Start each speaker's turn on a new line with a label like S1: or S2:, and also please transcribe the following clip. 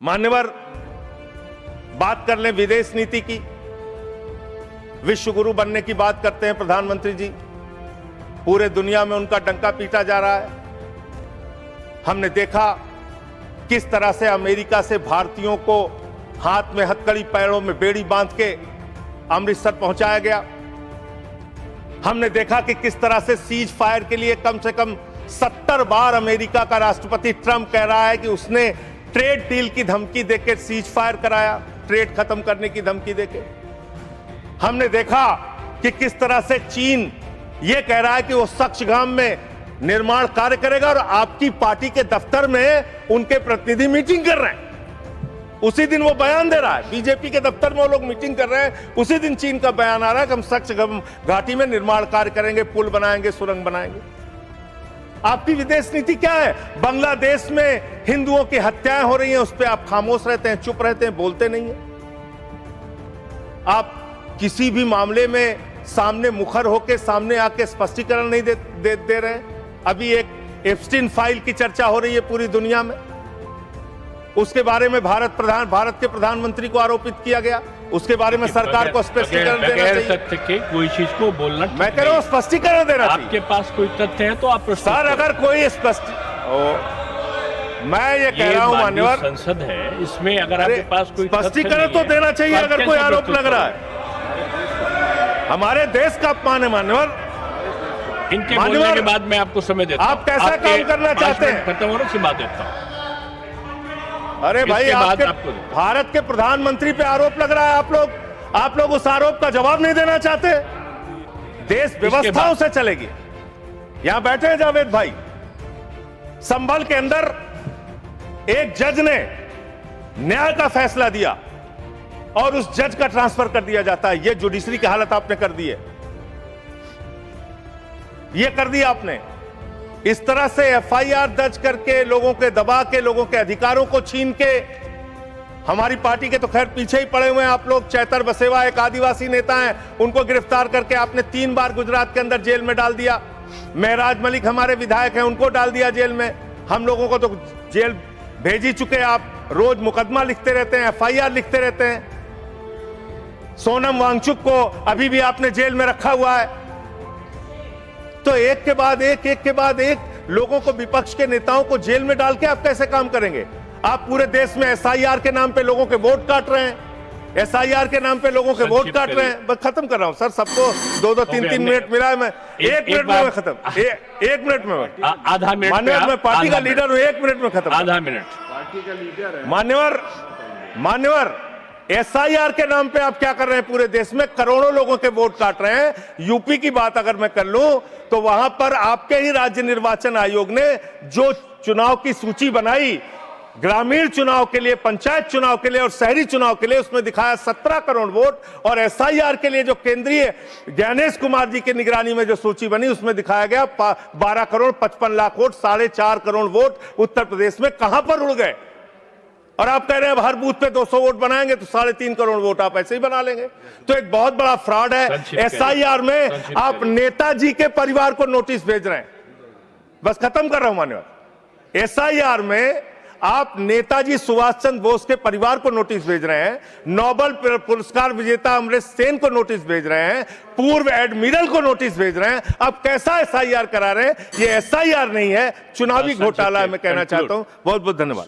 S1: मान्यवर, बात कर लें विदेश नीति की। विश्व गुरु बनने की बात करते हैं प्रधानमंत्री जी। पूरे दुनिया में उनका डंका पीटा जा रहा है। हमने देखा किस तरह से अमेरिका से भारतीयों को हाथ में हथकड़ी पैरों में बेड़ी बांध के अमृतसर पहुंचाया गया। हमने देखा कि किस तरह से सीज फायर के लिए कम से कम 70 बार अमेरिका का राष्ट्रपति ट्रंप कह रहा है कि उसने ट्रेड डील की धमकी देकर सीज फायर कराया, ट्रेड खत्म करने की धमकी देके। हमने देखा कि किस तरह से चीन यह कह रहा है कि वो सक्सगाम में निर्माण कार्य करेगा और आपकी पार्टी के दफ्तर में उनके प्रतिनिधि मीटिंग कर रहे हैं। उसी दिन वो बयान दे रहा है, बीजेपी के दफ्तर में वो लोग मीटिंग कर रहे हैं, उसी दिन चीन का बयान आ रहा है कि हम सक्सगाम घाटी में निर्माण कार्य करेंगे, पुल बनाएंगे, सुरंग बनाएंगे। आपकी विदेश नीति क्या है? बांग्लादेश में हिंदुओं की हत्याएं हो रही हैं, उस पर आप खामोश रहते हैं, चुप रहते हैं, बोलते नहीं है। आप किसी भी मामले में सामने मुखर होकर सामने आके स्पष्टीकरण नहीं दे रहे हैं। अभी एक एप्स्टीन फाइल की चर्चा हो रही है पूरी दुनिया में, उसके बारे में भारत के प्रधानमंत्री को आरोपित किया गया। उसके बारे में सरकार को स्पष्टीकरण देना चाहिए।
S2: तथ्य के कोई चीज को बोलना,
S1: मैं कह रहा हूं स्पष्टीकरण देना चाहिए।
S2: आपके पास कोई तथ्य है तो आप
S1: सर, अगर कोई मैं ये कह रहा हूं मान्यवर,
S2: संसद है, इसमें अगर आपके पास कोई
S1: स्पष्टीकरण तो देना चाहिए। अगर कोई आरोप लग रहा है, हमारे देश का अपमान है मान्यवर।
S2: इनके बोलने के बाद मैं आपको समय देता हूं।
S1: आप कैसा काम करना चाहते हैं?
S2: खत्म होने से बात देता हूं।
S1: अरे भाई, आपके भारत के प्रधानमंत्री पे आरोप लग रहा है, आप लोग उस आरोप का जवाब नहीं देना चाहते। देश व्यवस्थाओं से चलेगी। यहां बैठे हैं जावेद भाई, संभल के अंदर एक जज ने न्याय का फैसला दिया और उस जज का ट्रांसफर कर दिया जाता है। यह जुडिशरी की हालत आपने कर दी है, यह कर दिया आपने। इस तरह से एफआईआर दर्ज करके, लोगों के दबा के, लोगों के अधिकारों को छीन के, हमारी पार्टी के तो खैर पीछे ही पड़े हुए हैं आप लोग। चैतर बसेवा एक आदिवासी नेता हैं, उनको गिरफ्तार करके आपने 3 बार गुजरात के अंदर जेल में डाल दिया। महराज मलिक हमारे विधायक हैं, उनको डाल दिया जेल में। हम लोगों को तो जेल भेज ही चुके। आप रोज मुकदमा लिखते रहते हैं, एफआईआर लिखते रहते हैं। सोनम वांगचुक को अभी भी आपने जेल में रखा हुआ है। तो एक के बाद एक लोगों को, विपक्ष के नेताओं को जेल में डाल के आप कैसे काम करेंगे? आप पूरे देश में एसआईआर के नाम पे लोगों के वोट काट रहे हैं, एसआईआर के नाम पे लोगों के वोट काट रहे हैं। बस खत्म कर रहा हूं सर, सबको 2-2, 3-3 मिनट मिला है। मैं 1 मिनट में खत्म, 1 मिनट में,
S2: आधा मिनट।
S1: मान्यवर, मैं पार्टी का लीडर हूं, 1 मिनट में खत्म।
S2: आधा मिनट
S3: पार्टी का लीडर है
S1: मान्यवर, एसआईआर के नाम पे आप क्या कर रहे हैं? पूरे देश में करोड़ों लोगों के वोट काट रहे हैं। यूपी की बात अगर मैं कर लूं तो वहां पर आपके ही राज्य निर्वाचन आयोग ने जो चुनाव की सूची बनाई, ग्रामीण चुनाव के लिए, पंचायत चुनाव के लिए और शहरी चुनाव के लिए, उसमें दिखाया 17 करोड़ वोट। और एसआईआर के लिए जो केंद्रीय ज्ञानेश कुमार जी की निगरानी में जो सूची बनी, उसमें दिखाया गया 12 करोड़ 55 लाख वोट, 4.5 करोड़ वोट उत्तर प्रदेश में कहां पर उड़ गए? और आप कह रहे हैं हर बूथ पे 200 वोट बनाएंगे तो 3.5 करोड़ वोट आप ऐसे ही बना लेंगे। तो एक बहुत बड़ा फ्रॉड है। एसआईआर में आप नेताजी के परिवार को नोटिस भेज रहे हैं। बस खत्म कर रहा हूं मान्यवर, एसआईआर में आप नेताजी सुभाष चंद्र बोस के परिवार को नोटिस भेज रहे हैं, नोबेल पुरस्कार विजेता अमर्त्य सेन को नोटिस भेज रहे हैं, पूर्व एडमिरल को नोटिस भेज रहे हैं। अब कैसा एसआईआर करा रहे हैं? ये एसआईआर नहीं है, चुनावी घोटाला है। मैं कहना चाहता हूं। बहुत बहुत धन्यवाद।